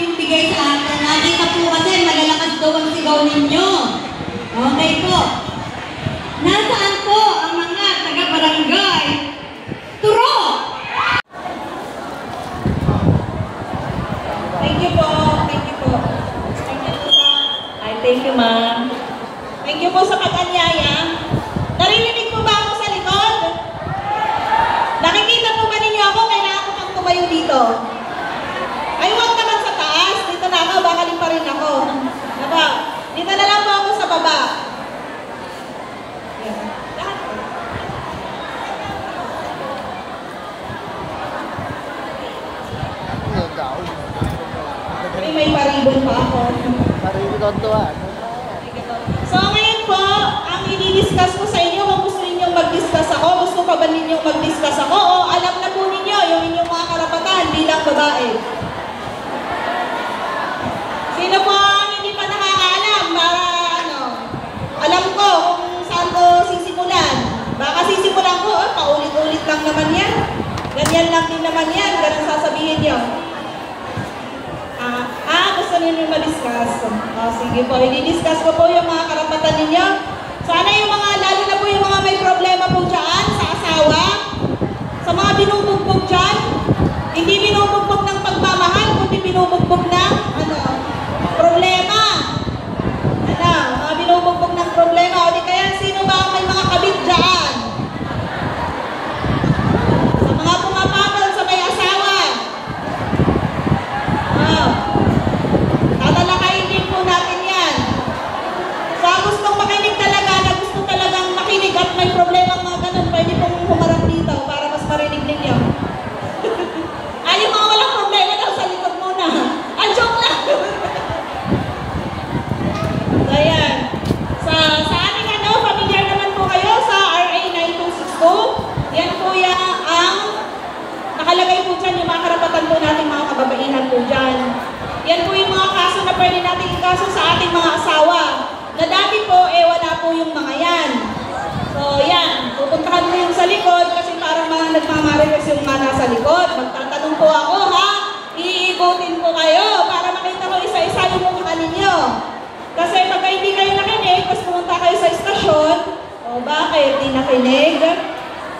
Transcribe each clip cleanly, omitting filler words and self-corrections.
Yung bigay sa atin. Nakita po kasi malalakas daw ang sigaw ninyo. Okay po. Nasaan po ang mga taga-barangay? Turo! Thank you po. Thank you po. Thank you po sa... Ay, thank you, ma'am. Thank you po sa pag-anyaya. Naririnig po ba ako sa likod? Nakikita po ba ninyo ako? Kailangan ko pang tumayo dito. Ay, huwag naman sa taas. Dito na ako. Bakaling pa rin ako. Diba? Dito na lang po ako sa baba. Lahat po. May paribon pa ako. Paribon doon. So ngayon po, ang i-discuss ko sa inyo, kung gusto ninyong mag-discuss ako, gusto pa ba ninyong mag-discuss ako, o alam na po ninyo yung inyong mga karapatan bilang babae. Sino po ang hindi pa nakakaalam para alam ko kung saan ko sisimulan. Baka sisimulan ko, paulit-ulit lang naman yan. Ganyan lang din naman yan, ganun sasabihin nyo. Gusto ninyo ma-discuss. Sige po, i-discuss ko po yung mga karapatan ninyo. Sana yung mga, lalo na po yung mga may problema po dyan sa asawa, sa mga binubugbog dyan, hindi binubugbog ng pagmamahal, kundi binubugbog ng, problema. Mga binubugbog ng problema. O di kaya, sino ba ang may mga kabit dyan? Sa mga pumapatol sa may asawa. Tatalakayin din po natin yan. Sa gustong makinig talaga, na gusto talagang makinig at may problema mga ganun, pwede pong humarap dito para mas marinig ninyo. Yung mga walang problema daw sa likod muna. Joke lang! So yan. Sa ating familiar naman po kayo sa RA 9262. Yan po yan ang nakalagay po dyan yung mga karapatan po natin mga kababaihan po dyan. Yan po yung mga kaso na pwede natin ikaso sa ating mga asawa. Na dati po, wala po yung mga yan. So, yan. Pupuntahan mo yung sa likod kasi parang mga nagmamarites yung mga nasa likod. Magtatanong po ako, ha? Iikutin ko kayo para makita ko isa-isa yung mukha ninyo. Kasi pagka hindi kayo nakinig, tapos pumunta kayo sa istasyon, bakit? Di nakinig?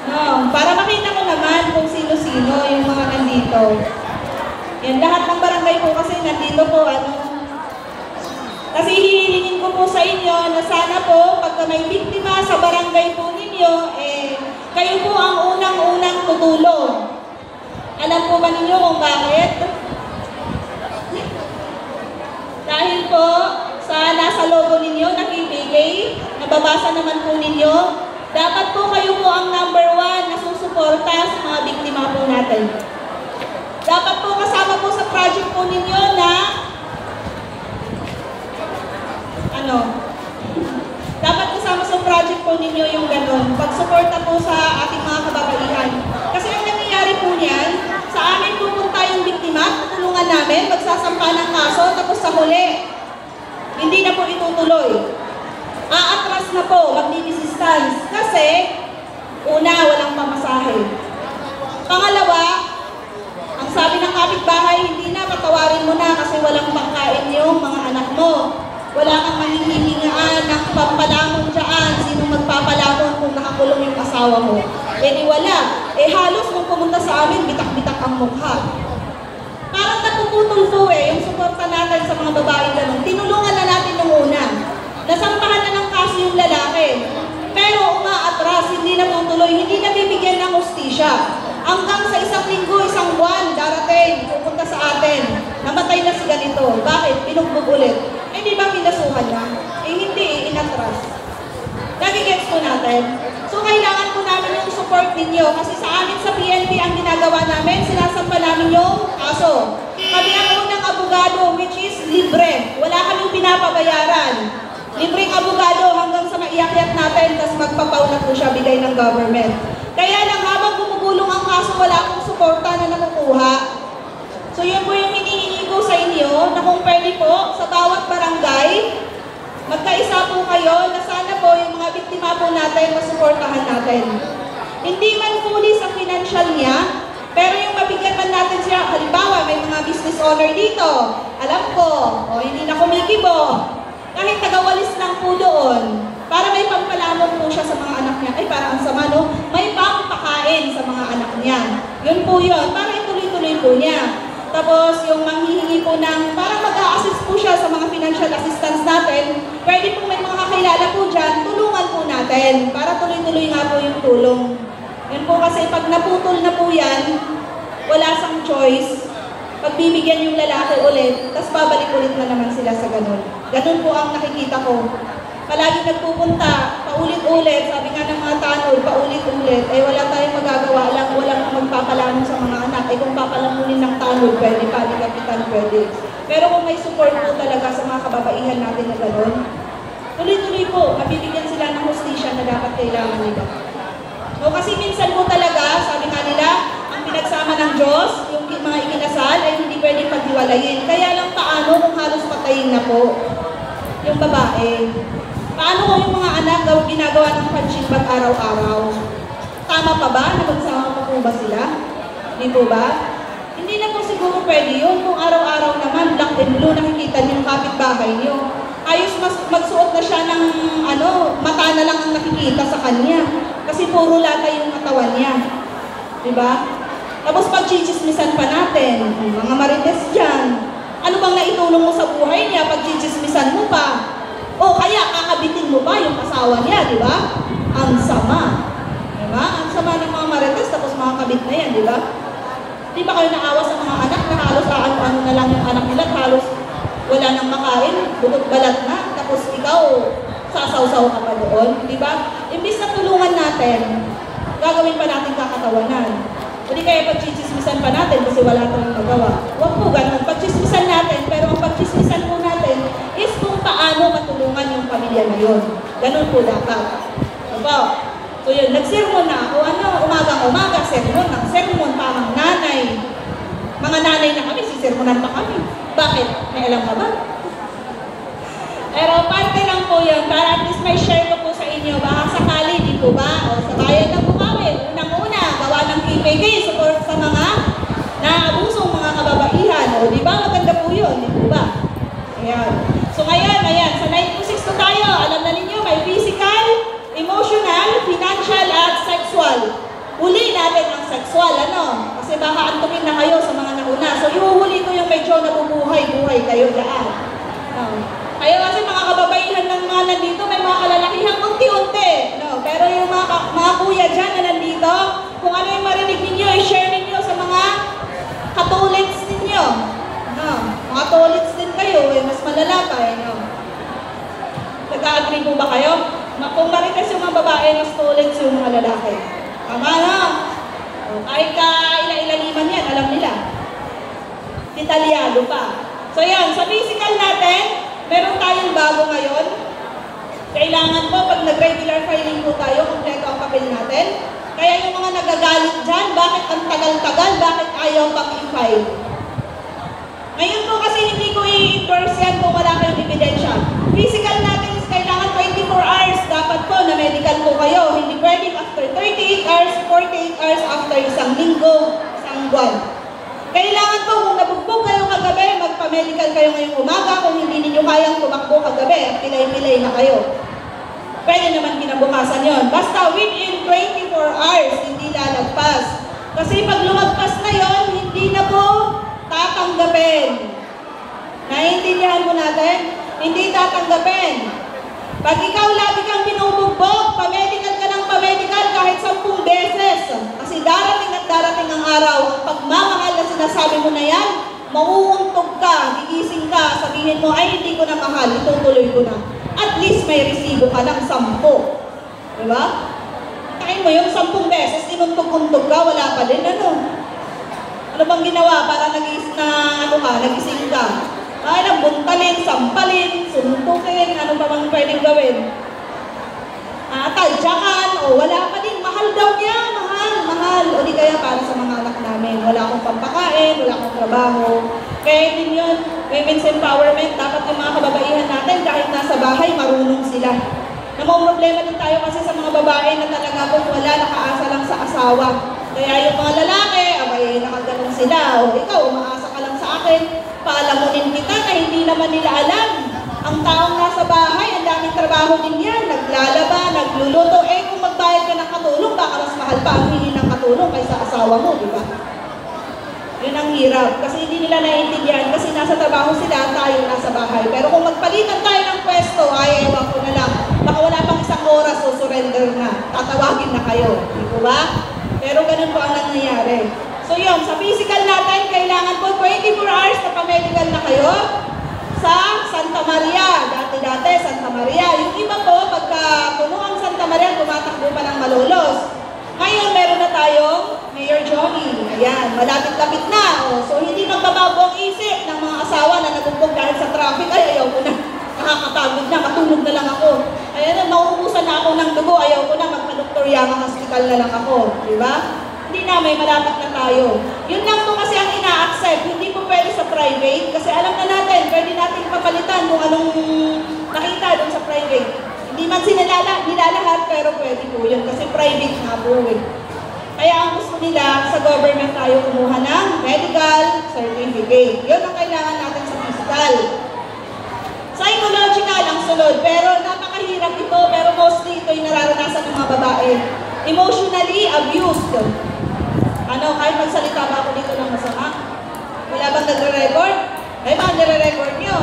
No. Para makita ko naman kung sino-sino yung mga nandito. Yan, lahat ng barangay po kasi nandito po, kasi hihilingin ko po sa inyo na sana po, pagka may biktima sa barangay po ninyo, kayo po ang unang-unang tutulong. Alam po ba ninyo kung bakit? Dahil po, sa nasa logo ninyo, nakibigay, nababasa naman po ninyo, dapat po kayo po ang number 1 na susuporta sa mga biktima po natin. Dapat po kasama po sa project po ninyo na dapat kasama sa project po ninyo yung gano'n. Pagsuporta po sa ating mga kababaihan. Kasi ang nangyayari po niyan, sa amin pupunta yung biktima, tutulungan namin, magsasampa ng kaso, tapos sa huli, hindi na po itutuloy. Aatras na po, magdi-desistance. Kasi, una, walang pamasahe. Pangalawa, ang sabi ng kapitbahay, hindi na, patawarin mo na kasi walang pangkain yung mga anak mo. Wala kang mahihihingaan ng pampalamon dyan. Sino magpapalamon kung nakakulong yung asawa mo? Di wala. Halos nung pumunta sa amin, bitak-bitak ang mukha. Parang napuputol po yung suporta natin sa mga babae ganun. Tinulungan na natin yung una. Nasampahan na ng kaso yung lalaki. Pero umaatras, hindi na tutuloy, hindi na bibigyan ng hustisya. Hanggang sa isang linggo, isang buwan, darating, pupunta sa atin. Namatay na si ganito. Bakit? Pinugbog ulit. Di ba pinasuhan na? Hindi, inatras. Nagigets po natin. So, kailangan po namin yung support ninyo. Kasi sa amin sa PNP, ang ginagawa namin, sinasampa namin yung kaso. Kami ang unang abogado, which is libre. Wala kaming pinapabayaran. Libreng abogado hanggang sa maiakyat natin, tapos magpapaunat po siya bigay ng government. Kaya lang, habang gumugulong ang kaso, wala akong suporta na nakukuha. So yun po yung hinihingi ko sa inyo, na kung pwede po, sa bawat barangay, magkaisa po kayo na sana po yung mga biktima po natin, masuportahan natin. Hindi man fully sa financial niya, pero naman natin siya, halimbawa, may mga business owner dito, alam ko, o hindi na kumikibo, kahit tagawalis lang po doon, para may pampalamon po siya sa mga anak niya. Ay, para ang sama, no? May pampakain sa mga anak niya. Yun po yun, para ituloy-tuloy po niya. Tapos, yung manghihingi po ng, parang mag-a-assist po siya sa mga financial assistance natin, pwede po may mga kakilala po dyan, tulungan po natin, para tuloy-tuloy nga po yung tulong. Yun po kasi, pag naputol na po yan, wala sang choice, pagbibigyan yung lalaki ulit, tapos babalik ulit na naman sila sa ganun. Ganun po ang nakikita ko. Palagi nagpupunta, paulit-ulit, sabi nga ng mga tanod, paulit-ulit, eh wala tayong magagawa lang, walang magpapalamon sa mga anak. Eh kung papalamunin ng tanod, pwede pa, di kapitan, pwede. Pero kung may support po talaga sa mga kababaihan natin na gano'n, tuloy-tuloy po, mabibigyan sila ng hustisya na dapat kailangan nila. So kasi minsan po talaga, sabi nga nila, ang pinagsama ng Diyos, yung mga ikinasal, ay hindi pwedeng paghiwalayin. Kaya lang paano kung halos patayin na po yung babae? Paano kung yung mga anak ginagawa ng punching bag araw-araw? Tama pa ba na magsama pa po ba sila? Hindi po ba? Hindi na po siguro pwede yun. Kung araw-araw naman, black and blue, nakikita niyo yung kapitbahay niyo. Ayos magsuot na siya ng mata na lang ang nakikita sa kanya. Kasi puro lata yung katawan niya. Diba? Tapos pagchichismisan pa natin, mga marites dyan. Ano bang naitulong mo sa buhay niya pag chichismisan mo pa? O kaya kakabitin mo pa yung asawa niya, di ba? Ang sama. Di ba? Ang sama ng mga marites, tapos mga kabit na yan, di ba? Di ba kayo naawa sa mga anak na halos ano na lang yung anak nila, halos wala nang makain, butot balat na, tapos ikaw, sasaw-saw ka pa doon, di ba? Imbis na tulungan natin, gagawin pa natin kakatawanan. Hindi kaya pagchichismisan pa natin kasi wala tayong magawa. Huwag po ganun. Pagchismisan natin, pero ang pagchismisan po natin is kung paano matulungan yung pamilya na yun. Ganun po dapat. Diba? So yun, nagsermon na ako. Umagang-umaga, sermon ng sermon, parang nanay. Mga nanay na kami, sisermonan pa kami. Bakit? May alam ka ba? Pero parte lang po yun, para at least may share ko po sa inyo. Baka sakali, di po ba? O sa bayan ng Bukawi, unang-una, gawa ng KPK, support sa mga naabusong mga kababaihan. O di ba? Maganda po yun, di po ba? Ayan. So ngayon, ayan, sa 926 tayo, alam na ninyo, may physical, emotional, financial, at sexual. Huli natin ang sexual, ano? Kasi baka antukin na kayo sa mga nauna. So ihuhuli ko yung medyo nabubuhay-buhay kayo dyan. Kaya kasi mga kababaihan ng mga nandito, may mga kalalakihan unti-unti. No? Pero yung mga kuya dyan na nandito, kung ano yung marinig ninyo, i-share ninyo sa mga katulits ninyo. No? Mga tulits din kayo, mas malala pa. No? Nag-agree po ba kayo? Kung marites yung mga babae, mas tulits yung mga lalaki. Tama na. Kahit ka ila-ilaliman yan, alam nila. Detalyado pa. So yan, sa physical natin, meron tayong bago ngayon. Kailangan po, pag nag-regular filing po tayo, kompleto ang papel natin. Kaya yung mga nagagalit dyan, bakit ang tagal-tagal, bakit ayaw pang i-file? Ngayon po kasi hindi ko i-endorse yan kung wala kayong ebidensya. Physical natin is kailangan 24 hours. Dapat po na medical po kayo. Hindi pwedeng after 38 hours, 48 hours after isang linggo, isang buwan. Kailangan po, kung nabugbog kayo kagabi, magpa-medical kayo ngayong umaga. Kung hindi ninyo kayang tumakbo kagabi, pilay-pilay na kayo. Pwede naman kinabukasan yon. Basta within 24 hours, hindi lalagpas. Kasi pag lumagpas na yon, hindi na po tatanggapin. Naiintindihan mo natin? Hindi tatanggapin. Pag ikaw lagi kang binubugbog, pa-medical ka ng pa-medical kahit 10 beses. Kasi darating at darating ang araw, ang pagmamahal na sinasabi mo na yan, mauuntog ka, gigising ka, sabihin mo, ay hindi ko na mahal, itutuloy ko na. At least may resibo ka ng 10. Diba? Tain mo yung 10 beses, inuntog-untog ka, wala pa din, ano? Ano bang ginawa para nagising ka? Ay, buntalin, sampalin, suntukin, ano pa bang pwedeng gawin? Tadyakan, o wala pa din, mahal daw niya, mahal. O di kaya para sa mga anak namin, wala akong pampakain, wala akong trabaho. Kaya din yun, women's empowerment, dapat yung mga kababaihan natin, kahit nasa bahay, marunong sila. Namumroblema din tayo kasi sa mga babae na talaga po wala, nakaasa lang sa asawa. Kaya yung mga lalaki, abay, nakaganon sila. naman nila alam. Ang taong nasa bahay, ang daming trabaho din yan. Naglalaba, nagluluto. Eh, kung magbayad ka ng katulong, baka mas mahal pa ang hingin ng katulong kaysa asawa mo, di ba? Yun ang hirap. Kasi hindi nila naiintindihan. Kasi nasa trabaho sila, tayo nasa bahay. Pero kung magpalitan tayo ng pwesto, ay ewan ko na lang. Baka wala pang isang oras, so surrender na. Tatawagin na kayo. Di ba? Pero ganun po ang nangyayari. So yun, sa physical natin, kailangan po 24 hours na pa-medical na kayo sa Santa Maria. Dati-dati, Santa Maria. Yung iba po, pagka puno ang Santa Maria, tumatakbo pa ng Malolos. Ngayon, meron na tayong Mayor Johnny. Ayan, malapit-lapit na. O, so, hindi magbabago ang isip ng mga asawa na nagumpog dahil sa traffic. Ay, ayaw ko na. Nakakapagod na, matulog na lang ako. Ayan, mauubusan na ako ng dugo. Ayaw ko na, magpa-Dr. Yama Hospital na lang ako. Diba? Hindi na, may malapit na tayo. Yun lang po kasi ang ina-accept. Hindi po pwede sa private. Kasi alam na natin, pwede natin papalitan kung anong nakita doon sa private. Hindi man nilalahat, pero pwede po yun. Kasi private nga po eh. Kaya ang gusto nila, sa government tayo kumuha ng medical certificate. Yun ang kailangan natin sa physical. Psychological ang sunod, pero napakahirap ito, pero mostly ito yung nararanasan ng mga babae. Emotionally abused. Ano, kahit magsalita ba ako dito ng masama? Wala bang nagre-record? Ay, mga nire-record nyo.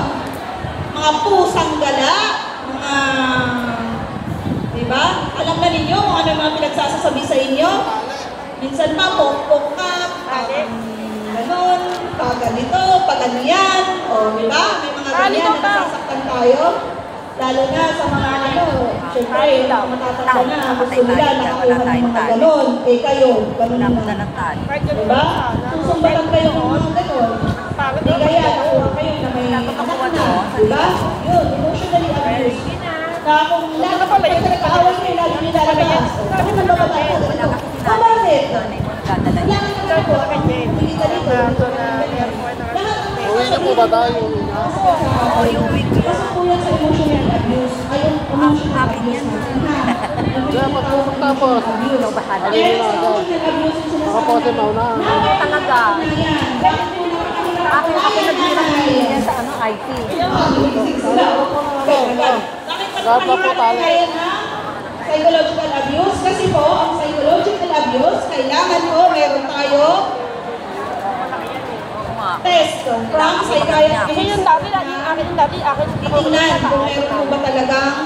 Mga pusang gala, mga, diba? Alam na ninyo kung ano yung mga pinagsasasabi sa inyo. Minsan pa, pok-pok ka, ganun, paganito, paganyan, o diba? May mga ganyan na nasasaktan tayo. Lalo na sa mga ano, syempre, yung matatanda na, gusto nila nakakuha ng mga ganun. Eh kayo, ganun na. Diba? Susumbatan kayo ng mga ganun. Hindi kaya, nakuha kayo na may anak na. Diba? Yun, emotionally abused. Na kung nakapagpagkakawal kayo, lalo nilalabas. Bakit ang babae ko ganito? Bakit? Kailangan ka na po. Hindi ka dito. Uwi na po ba tayo? Kasi po yan sa emotional abuse. Ayun, emotional abuse natin ha. Kaya magpupok tapos. Kaya sa emotional abuse yung sinasabi. Ako po si Mauna. Talaga. Ako naghirap sa ano, IT. Bakit pa mahirap na psychological abuse? Kasi po, ang psychological abuse, kailangan po meron tayo test from psychiatrist na titignan kung meron po ba talagang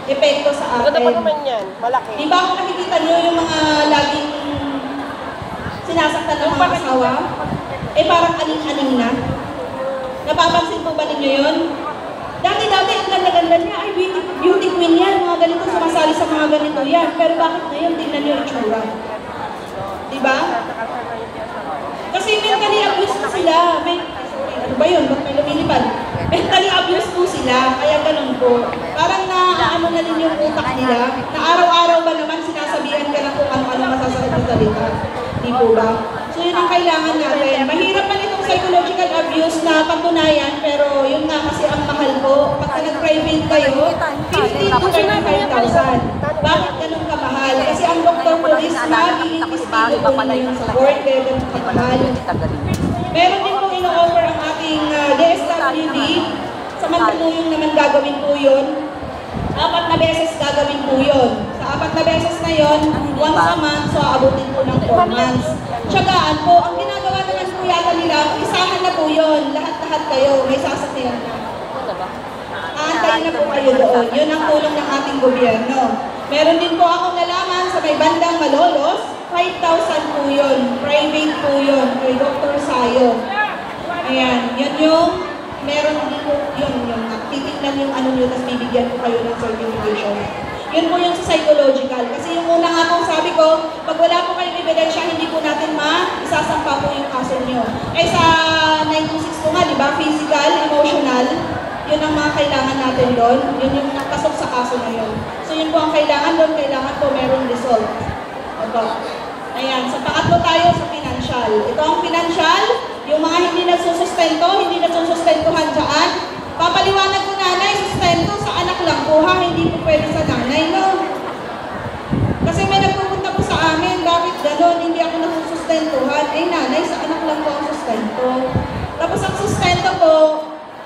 epekto sa atin. Ganda pa naman yan, malaki. Di ba kung nakikita nyo yung mga laging sinasaktan ng mga asawa? Eh parang aning-aning na. Napapansin po ba ninyo yun? Dati-dati ang ganda-ganda niya, ay beauty queen yan, mga ganito sumasali sa mga ganito yan. Pero bakit ngayon tingnan nyo yung itsura? Diba? Kasi mentally abuse na sila. Ano ba yun? Ba't may lumilipad? Mentally abuse po sila, kaya ganun po. Parang naano na din yung utak nila, na araw-araw ba naman sinasabihan ka na kung ano-ano masasakit na salita. Di po ba? So yun ang kailangan natin. Mahirap man itong psychological abuse na patunayan, pero yun nga kasi ang mahal po. Pagka nag-private kayo, 15 to 35,000. Bakit ganun kamahal? Kasi ang doktor po is mag-iimbestigo po nila yung sa board, kaya ganun kamahal. Meron din pong ino-offer ang ating DSWD. Sa Mandaluyong naman gagawin po yun. 4 na beses gagawin po yun. Sa 4 na beses na yun, once a month, so aabutin po ng 4 months. Tsagaan po, ang ginagawa naman po yata nila, isahan na po yun. Lahat-lahat kayo, may sasakyan na. Aantayin na po kayo doon. Yun ang tulong ng ating gobyerno. Meron din po akong nalaman sa may bandang Malolos, 5,000 po yun. Private po yun, kay Dr. Sayo. Ayan, yun yung meron din po yun, yung titignan yung ano nyo, tapos bibigyan po kayo ng certification. Yun po yung sa psychological. Kasi yung una nga po sabi ko, pag wala po kayong ebidensya, hindi po natin isasampa po yung kaso nyo. Eh sa 926 po nga, di ba? Physical, emotional, yun ang mga kailangan natin doon. Yun yung nakasok sa kaso na yun. So yun po ang kailangan doon, kailangan po meron result. Ito. Ayan, sa pangatlo tayo sa financial. Ito ang financial, yung mga hindi nagsusustento, hindi nagsusustentuhan dyan. Papaliwanag ko nanay, sustento sa anak lang po ha, hindi po pwede sa nanay, no? Kasi may nagpupunta po sa amin, bakit gano'n, hindi ako nagsusustentuhan? Eh nanay, sa anak lang po ang sustento. Tapos ang sustento po,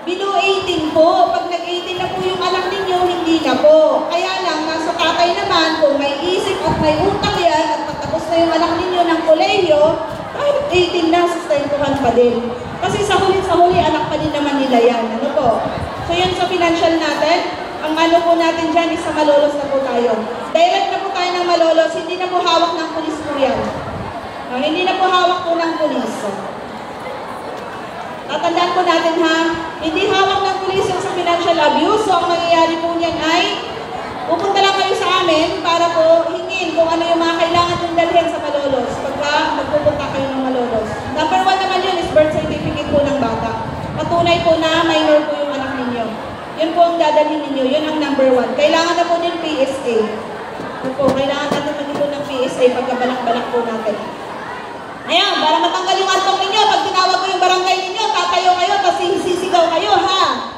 Below 18 po. Pag nag-18 na po yung anak ninyo, hindi na po. Kaya lang, nasa tatay naman, kung may isip at may utak yan, at patapos na yung anak ninyo ng kolehiyo, kahit 18 na, sustentuhan pa din. Kasi sa huli, anak pa din naman nila yan. Ano po? So yun sa financial natin, ang ano po natin dyan is sa malolos na po tayo. Direct na po tayo ng malolos, hindi na po hawak ng pulis po yan. No, hindi na po hawak po ng pulis. Tatandaan po natin ha, hindi hawak ng pulis yung sa financial abuse. So ang nangyayari po niyan ay, pupunta lang kayo sa amin para po hingin kung ano yung mga kailangan yung dalhin sa malolos pagka magpupunta kayo ng malolos. Number 1 naman yun is birth certificate po ng bata. Patunay po na minor po yung anak ninyo. Yun po ang dadalhin ninyo, yun ang number 1. Kailangan na po din PSA. Yun po, kailangan natin mag-ito ng PSA pagkabalak-balak po natin. Ayan, para matanggal yung antok ninyo, pag tinawag ko yung barangay ninyo, tatayo kayo, kasi sisigaw kayo, ha?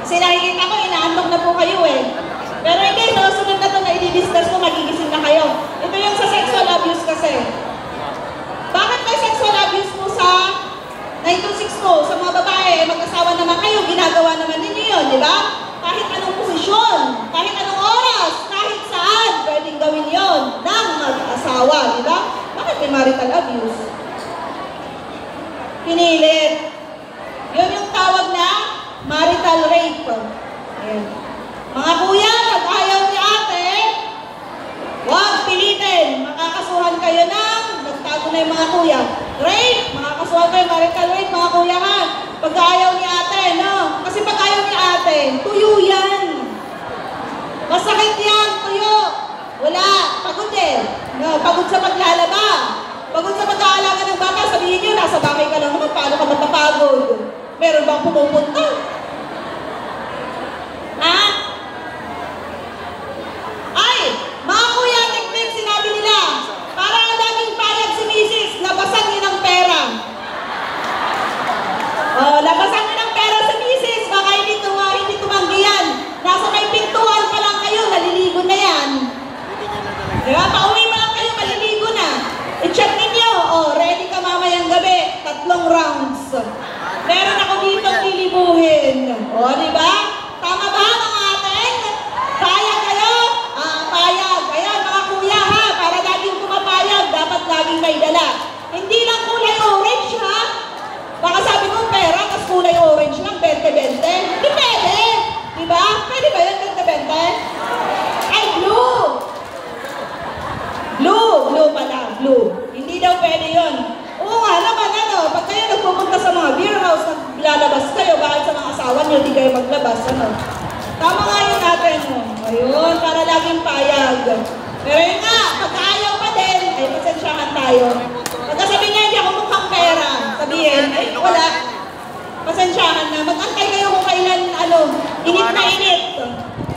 Kasi nakikita ko, inaantok na po kayo eh. Pero hindi, sunod na ito na i-discuss ko, magigising na kayo. Ito yung sa sexual abuse kasi. Bakit may sexual abuse po sa 926 po? Sa mga babae, mag-asawa naman kayo, ginagawa naman ninyo yun, di ba? Kahit anong posisyon, kahit anong oras, kahit saan, pwedeng gawin yun ng mag-asawa, di ba? Bakit may marital abuse? Pinilit. Yun yung tawag na marital rape. Ayan. Mga kuya, pag ayaw ni ate, huwag pilitin. Makakasuhan kayo ng, nagtago na yung mga kuya. Rape, makakasuhan kayo, marital rape, mga kuya ha. Pag ayaw ni ate, no? Kasi pag ayaw ni ate, tuyo yan. Masakit yan, tuyo. Wala, pagod eh. No, pagod sa paglalaba. Pagod sa pag-aalaga ng bata, sabihin nyo, nasa bahay ka lang naman, paano ka mapapagod? Meron bang pumupunta? Ha? Ay, mga kuya, teknik, sinabi nila, para daming payag si misis, labasan niyo ng pera. Oh, labasan niyo ng pera si misis, baka hindi tumanggi yan. Nasa may pintuan pa lang kayo, naliligo na yan. Diba? Pauwi pa lang kayo, maliligo na. I-check ninyo, oh, ready ka mamayang gabi, 3 rounds. Meron ako dito lilibuhin. O, diba? Tama ba mga ating? Payag kayo? Payag. Ayan, mga kuya ha, para laging pumapayag, dapat laging may dala. Hindi lang kulay orange ha. Baka sabi mo pera, kas kulay orange lang, 20-20. Hindi pwede. Diba? Pwede ba yun, 20-20? Ay, blue! Blue pala, blue. Hindi daw pwede yun. Oo nga naman, ano, pag kayo nagpupunta sa mga beer house, naglalabas kayo, bakit sa mga asawa nyo, di kayo maglabas, ano? Tama nga yun natin, no? Ayun, para laging payag. Pero yun nga, pag ayaw pa din, ay pasensyahan tayo. Pagka sabihin niya, hindi ako mukhang pera, sabihin, ay wala. Pasensyahan na, mag-antay kayo kung kailan, ano, init na init.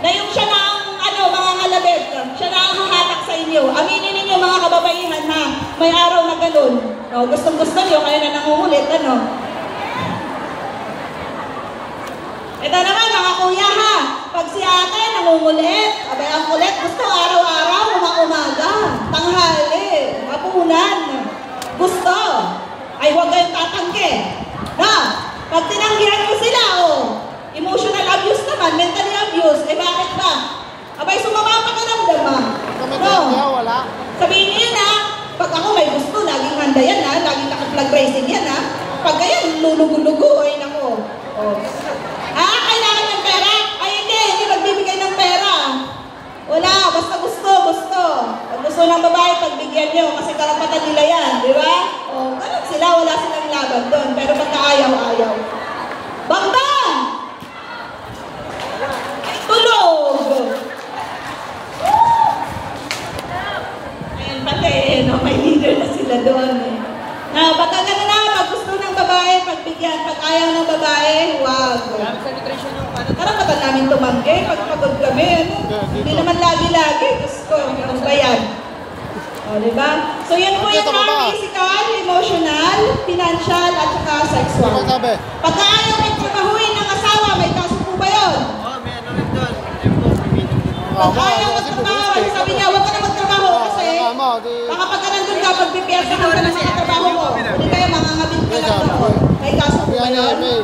Na yung siya na ang, ano, mga ngalabit, siya na ang hahatak sa inyo. Aminin ninyo mga kababaihan ha, may araw na ganun. No, gustong-gusto nyo, kayo na nangungulit, ano? Ito naman mga kuya ha, pag si ate nangungulit, abay ang kulit, gusto araw-araw, umaga, tanghali, hapunan, gusto, ay huwag kayong tatangke. Na, pag tinanggihan mo sila, oh, emotional abuse naman, mentally abuse, eh bakit ba? Abay, sumama pa ka ng dama. No. Sabihin niyo na, pag ako may gusto, laging handa yan ha, laging naka-flag raising yan ha. Pag ganyan, lulugo-lugo, ay nako. Oh. Kailangan ng pera? Ay hindi magbibigay ng pera. Wala, basta gusto. Pag gusto ng babae, pagbigyan nyo, kasi karapatan nila yan, di ba? O, ganun sila, wala silang laban doon. Pero pagka ayaw. Bang! Tulog! Ayan pati, no? May leader na sila doon. Baka gano'n na, pag gusto ng babae, pagbigyan, pag ayaw ng babae, wag. Karapatan namin tumanggi, pag pagod kami, ano? Hindi naman lagi-lagi, gusto, ano ba yan? O, diba? So, yun po yung physical, emotional, financial, at saka sexual. Pag ayaw magtrabahuin ng asawa, may kaso po ba yun? Oo, may ano rin doon. Pag ayaw magtrabaho, sabi niya, huwag ka na magtrabaho kasi baka pagka nandun ka, pagpipiyasa ka na mga trabaho mo, hindi kayo mangangabit ka lang doon. May kaso po ba yun?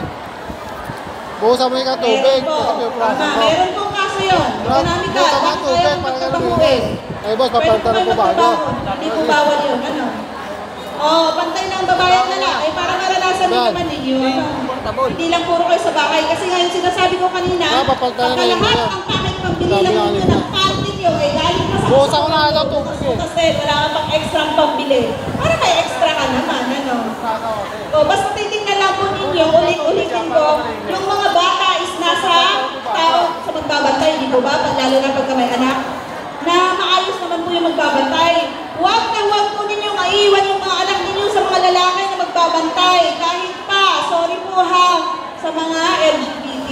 Buhusan mo yung tubig. Meron po. Kasi may plano Tama, ko. meron pong kaso yun. Economic ka. Buhusan mo Bakit yung tubig ayaw para magtrabahuin? Ay, boss, Pwede papalitan po ng kayo babago. magtrabaho. Hindi po bawal yun. Ano? Oh, pantay lang babayan na lang. Eh, para maranasan din Yan. naman ninyo. Ano? Hindi lang puro kayo sa bahay. Kasi nga yung sinasabi ko kanina, Papalitan na yun. lahat ang pakit pambili lang ninyo ng panty nyo, eh, galing pa sa Buhusan ko na ito tubig eh. kasi wala ka pang extra pambili. Para may extra ka naman, ano? O, basta titingnan lang po ninyo, ulit-ulitin ko, yung mga bata is nasa tao sa magbabantay, di po ba? Lalo na pagka may anak, na maayos naman po yung magbabantay. Huwag na huwag po ninyong maiwan yung mga anak ninyo sa mga lalaki na magbabantay. Kahit pa, sorry po ha, sa mga LGBT,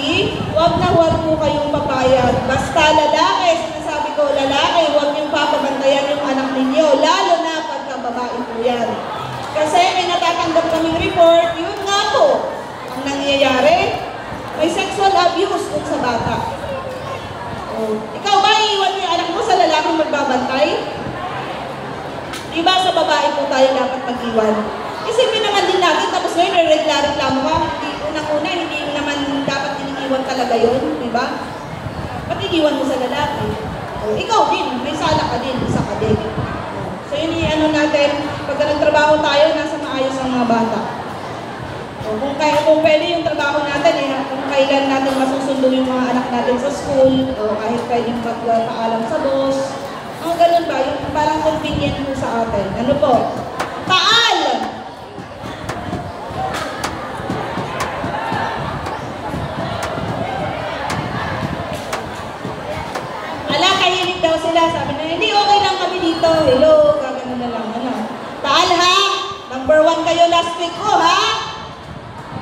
huwag na huwag po kayong papayag. Basta lalaki, sinasabi ko, lalaki, huwag niyong papabantayan yung anak ninyo, lalo na pagka babae po yan. Kasi may natatanggap kaming report, yun nga po, ang nangyayari, may sexual abuse kung sa bata. Oh. Ikaw ba, iiwan mo yung anak mo sa lalaking magbabantay? Diba sa babae po tayo dapat mag-iwan? Isipin naman din natin, tapos ngayon reklamo ka, hindi unang-una, hindi naman dapat iniiwan talaga yun, diba? Ba't iniwan mo sa lalaki? Oh, ikaw din, may sala ka din, isa ka din. So yun ano natin, pagka nagtrabaho tayo, nasa maayos ang mga bata. O, kung pwede yung trabaho natin, kung kailan natin masusundo yung mga anak natin sa school, o kahit pwedeng magpaalam sa boss, mga ganun ba, yung parang convenient po sa atin. Ano po? Taal! Ala, kahilig daw sila. Sabi na, hindi, okay lang kami dito. Hello, gagano na lang. Ano? Taal ha? Number 1 kayo last week ko, ha?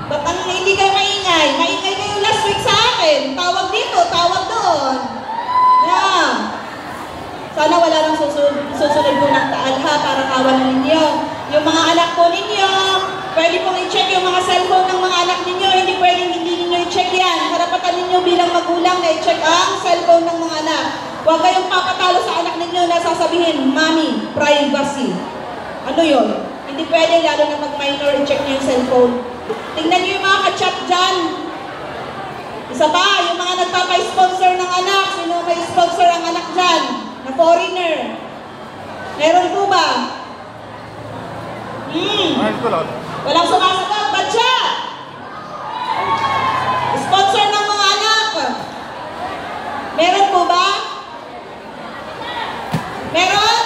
Ba't hindi kayo maingay? Maingay kayo last week sa akin. Tawag dito, tawag doon. Yeah. Sana wala nang susunod po ng taal ha para kawalan ninyo. Yung mga anak po ninyo, pwede pong i-check yung mga cellphone ng mga anak ninyo. Hindi pwedeng hindi ninyo i-check yan. Karapatan ninyo bilang magulang na i-check ang cellphone ng mga anak. Huwag kayong papatalo sa anak ninyo na sasabihin, Mommy, privacy. Ano yun? Hindi pwede, lalo na pag-minor, i-check nyo yung cellphone. Tingnan nyo yung mga ka-chat dyan. Isa pa, yung mga nagpapa-sponsor ng anak. Sino may sponsor ang anak dyan? Na foreigner. Meron po ba? Walang sumasagot. Ba't siya? Sponsor ng mga anak. Meron po ba? Meron?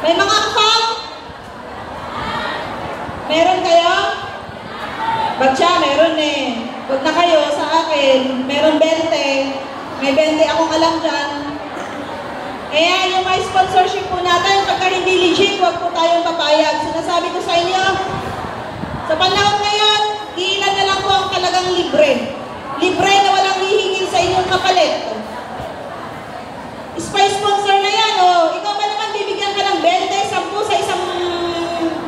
May mga account? Meron kayo? Ba't siya? Meron eh. Huwag na kayo sa akin. Meron 20. May 20 akong alam dyan. Kaya yung may sponsorship po natin, pagka hindi legit, huwag po tayong papayag. Sinasabi ko sa inyo, sa panahon ngayon, ilan na lang po ang talagang libre. Libre na walang hihingin sa inyong kapalit. Spy-sponsor na yan, oh. Ikaw ba naman bibigyan ka ng 20, 10 sa isang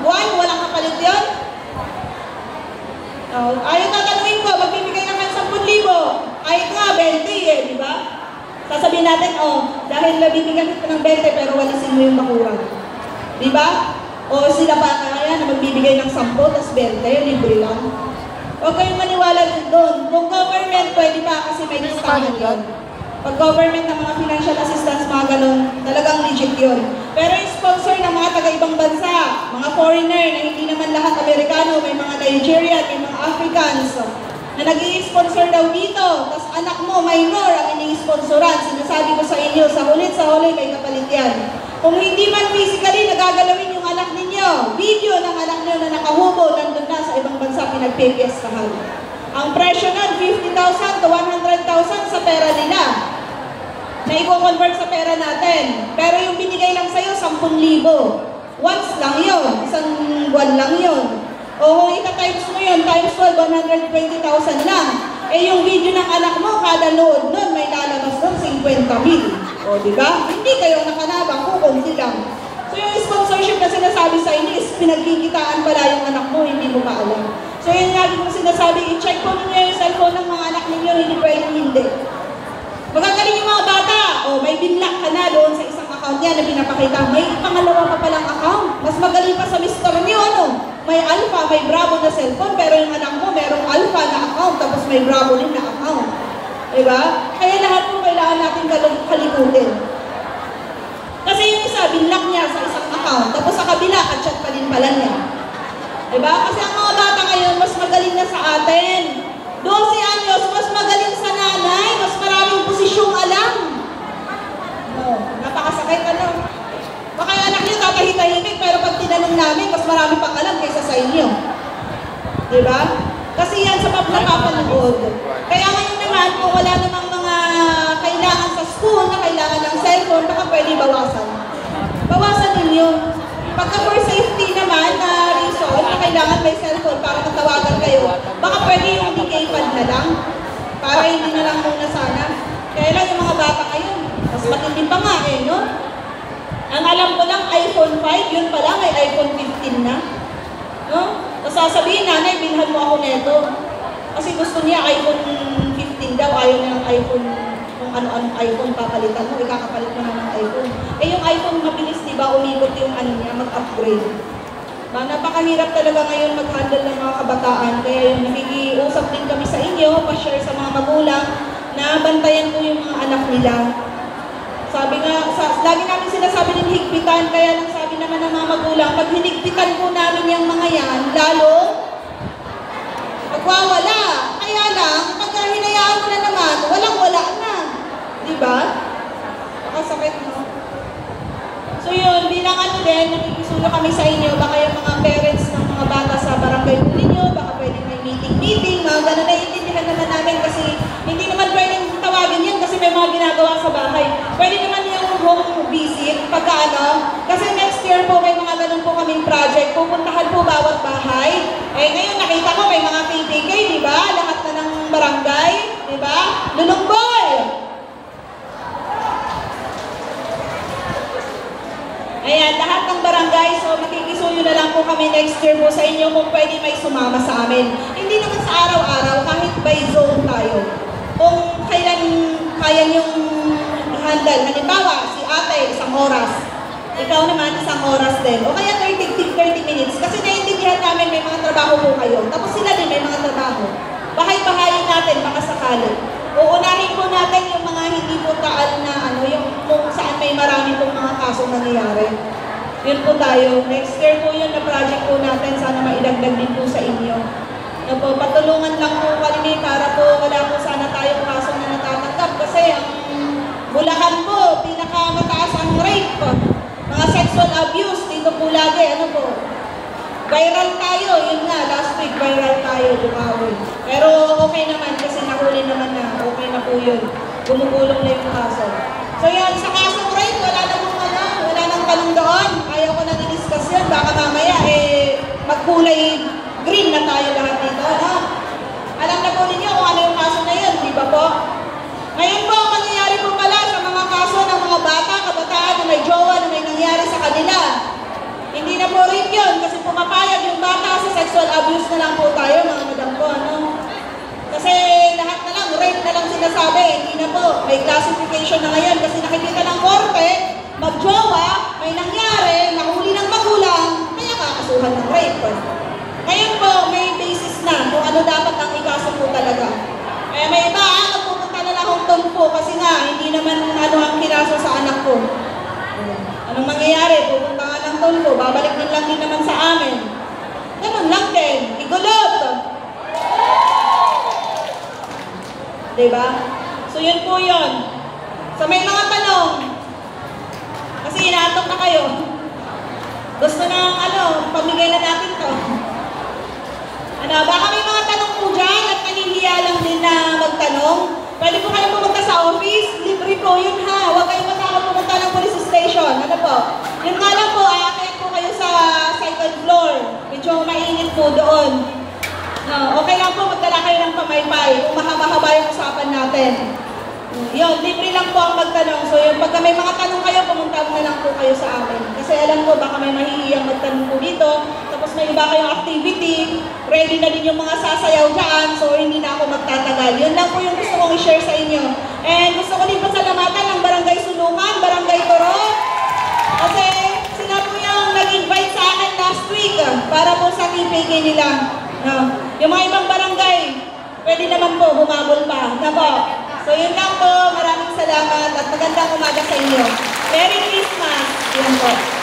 buwan? Walang kapalit yun? Oh, ayaw tatanungin ko, magbibigay naman 10,000. Ayaw nga, 20 eh, di ba? Sasabihin natin, oh, dahil nabibigyan kita ng 20 pero walisin mo yung bakuran. Di ba? O sila pa kaya na magbibigay ng 10 tapos 20, libre lang. Huwag kayong maniwala din doon. Kung government, pwede pa kasi may listahan yun. Pag government ng mga financial assistance, mga ganun, talagang legit yun. Pero yung sponsor ng mga taga-ibang bansa, mga foreigner na hindi naman lahat Amerikano, may mga Nigerian, may mga Africans, na nag-i-sponsor daw dito, tapos anak mo, minor, ang ini-sponsoran. Sinasabi ko sa inyo, sa huli, may kapalit yan. Kung hindi man physically nagagalawin yung anak ninyo, video ng anak niyo na nakahubo, nandun na sa ibang bansa, pinagpipiestahan. Ang presyo nun, 50,000 to 100,000 sa pera nila, na i-convert sa pera natin. Pero yung binigay lang sa'yo, 10,000. Once lang yun, isang buwan lang yun. O kung ita-times mo yun, times 12, 120,000 lang. Eh yung video ng anak mo, kada load nun, may lalabas nun, 50,000. O diba? Hindi kayo nakanabang, kukunti lang. So yung sponsorship na sinasabi sa inyo is pinagkikitaan pala yung anak mo, hindi mo pa alam. So yun nga kung sinasabi, i-check po ninyo yung cellphone ng mga anak ninyo, hindi pwedeng hindi. Magagaling yung mga bata, o may binlock ka na doon sa isang account niya na pinapakita, may pangalawa pa palang account. Mas magaling pa sa mister niyo, ano? may Alpha, may Bravo na cellphone, pero yung anak mo merong Alpha na account, tapos may Bravo din na account. Diba? Kaya lahat po kailangan natin kalikutin. Kasi yung isa, binlock niya sa isang account, tapos sa kabila, ka-chat pa din pala niya. Diba? Kasi ang mga bata ngayon, mas magaling na sa atin. 12 anyos, mas magaling sa nanay, mas maraming posisyong alam. No, napakasakit ano. Baka yung anak niyo tatahitahimik, pero pag tinanong namin, mas marami pang alam kaysa sa inyo. Diba? Kasi yan sa napapanood. Kaya ngayon naman, kung wala namang mga kailangan sa school na kailangan ng cellphone, baka pwede bawasan. Bawasan ninyo. Pagka for safety naman na reason na kailangan may cellphone para matawagan kayo, baka pwede yung decay pad na lang. Para hindi na lang muna sana. Kaya lang yung mga bata ngayon, mas matindi pa nga eh, no? Ang alam ko lang, iPhone 5, yun pala, may iPhone 15 na. No? Tapos sasabihin, nanay, bilhan mo ako neto. Kasi gusto niya iPhone 15 daw, ayaw niya ng iPhone, kung ano-anong iPhone papalitan mo, ikakapalit mo na ng iPhone. Eh yung iPhone mabilis, di ba, umikot yung ano niya, mag-upgrade. Napakahirap talaga ngayon mag-handle ng mga kabataan. Kaya yung nakikiusap din kami sa inyo, pa-share sa mga magulang, na bantayan po yung mga anak nila. Sabi nga, lagi namin sinasabi ng higpitan, kaya lang sabi naman ng mga magulang, pag hinigpitan po namin yung mga yan, lalo, magwawala. Kaya lang, pag hinayaan mo na naman, walang-wala na. Diba? Nakasakit, no? So yun, bilang ano din, nakikisulo kami sa inyo, baka yung mga parents ng mga bata sa barangay po ninyo, baka pwede may meeting, mga ganun, naiintindihan naman namin kasi hindi naman pwedeng tawagin yan kasi may mga ginagawa sa bahay. Pwede naman yung home visit, pagka ano, kasi next year po may mga ganun po kaming project, pupuntahan po bawat bahay. Eh ngayon nakita ko may mga KTK, di ba? Lahat na ng barangay, di ba? Lulungboy! Ayan, lahat ng barangay, so makikisuyo na lang po kami next year po sa inyo kung pwede may sumama sa amin. Hindi naman sa araw-araw, kahit by zone tayo. Kung kailan kaya niyong i-handle. Halimbawa, si ate, isang oras. Ikaw naman, isang oras din. O kaya 30 minutes. Kasi naiintindihan namin may mga trabaho po kayo. Tapos sila din may mga trabaho. Bahay-bahayin natin, baka sakali. Uunahin po natin yung mga hindi po taal na ano, yung kung saan may marami pong mga kasong nangyayari. Yun po tayo. Next year po yun na project po natin. Sana mailagdag din po sa inyo. Na po, patulungan lang po kami para po wala po sana tayong kasong na natatanggap. Kasi ang Bulacan po, pinakamataas ang rate po. Mga sexual abuse, dito po lagi. Ano po? Viral tayo, yun nga, last week viral tayo, Bukawi. Pero okay naman kasi nahuli naman na, okay na po yun. Gumugulong na yung kaso. So yan, sa kasong rate, wala na pong ano, wala nang tanong doon. Ayaw ko na di-discuss yun, baka mamaya magkulay green na tayo lahat dito, no? Alam na po ninyo kung ano yung kaso na yun, di ba po? Ngayon po, ang mangyayari po pala sa mga kaso ng mga bata, kabataan na may jowa na may nangyari sa kanila. Hindi na po rape yun kasi pumapayag yung bata sa sexual abuse na lang po tayo, mga madam po, ano? Kasi lahat na lang, rape na lang sinasabi, hindi na po. May classification na ngayon kasi nakikita ng korte, magjowa, may nangyari, nahuli ng magulang, kaya kakasuhan ng rape. Ngayon po, may basis na kung ano dapat ang ikaso po talaga. Kaya may iba, pupunta na lang akong po kasi nga, hindi naman ano ang kinaso sa anak ko. Anong mangyayari? Pupunta nga ng po, babalik din lang din naman sa amin. Ganun lang din, igulot. Diba? So yun po yun. So may mga tanong. Kasi inaantok na kayo. Gusto na ano, pamigay na natin to. Ano, baka may mga tanong po dyan at nahihiya lang din na magtanong. Pwede po kayo pumunta sa office, libre po yun ha. Huwag kayong matakot pumunta ng police station. Ano po? Yun nga lang po, aakyat po kayo sa second floor. Medyo mainit po doon. No, okay lang po, magdala kayo ng pamaypay. Kung mahaba-haba yung usapan natin. Yun, libre lang po ang magtanong. So yun, pagka may mga tanong kayo, pumunta na lang po kayo sa amin. Kasi alam ko, baka may mahihiyang magtanong po dito. Tapos may iba kayong activity. Ready na din yung mga sasayaw dyan. So hindi na ako magtatagal. Yun lang po yung gusto kong i-share sa inyo. And gusto ko din pasalamatan ng Barangay Sulungan, Barangay Toro. Kasi sila po yung nag-invite sa akin last week para po sa PK nila. No? Yung mga ibang barangay, pwede naman po, humabol pa. Na po. So yun lang po, maraming salamat at magandang umaga sa inyo. Merry Christmas! Yun po.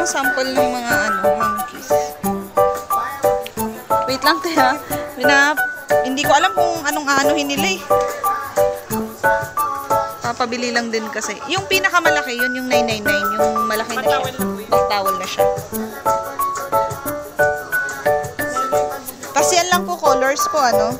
sample ng mga hankies. Wait lang tayo. Hindi ko alam kung anong anuhin nila eh. Papabili lang din kasi. Yung pinakamalaki, yun yung 999. Yung malaki na siya. Pag-towel na siya. Tapos yan lang po colors po, ano.